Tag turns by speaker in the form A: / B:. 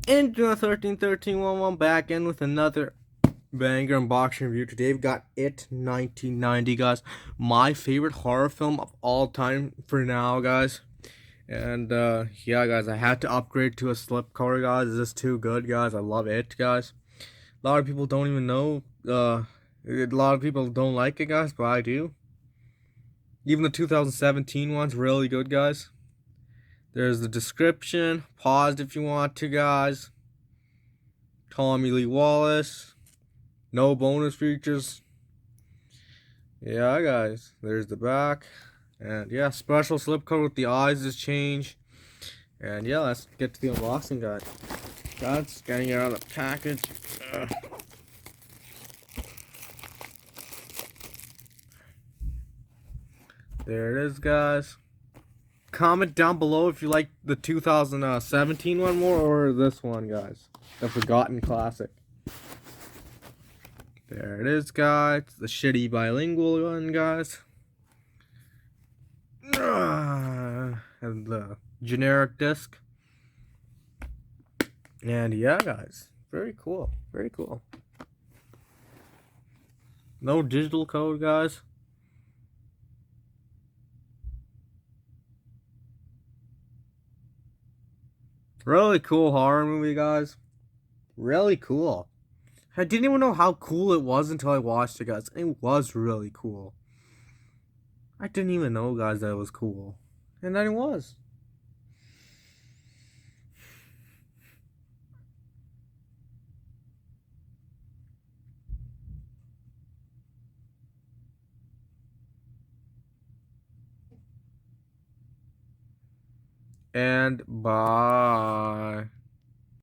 A: Into a 131311 back in with another banger unboxing review. Today we've got It 1990, guys. My favorite horror film of all time for now, guys. And yeah, guys, I had to upgrade to a slipcover, guys. This is too good, guys. I love it, guys. A lot of people don't even know. A lot of people don't like it, guys, but I do. Even the 2017 one's really good, guys. There's the description. Pause if you want to, guys. Tommy Lee Wallace. No bonus features. Yeah, guys. There's the back. And yeah, special slipcover with the eyes is changed. And yeah, let's get to the unboxing, guys. That's getting it out of the package. There it is, guys. Comment down below if you like the 2017 one more or this one, guys. The Forgotten Classic. There it is, guys. The shitty bilingual one, guys. And the generic disc. And yeah, guys. Very cool. Very cool. No digital code, guys. Really cool horror movie, guys. Really cool. I didn't even know how cool it was until I watched it, guys. It was really cool. I didn't even know, guys, that it was cool. And then it was. And bye.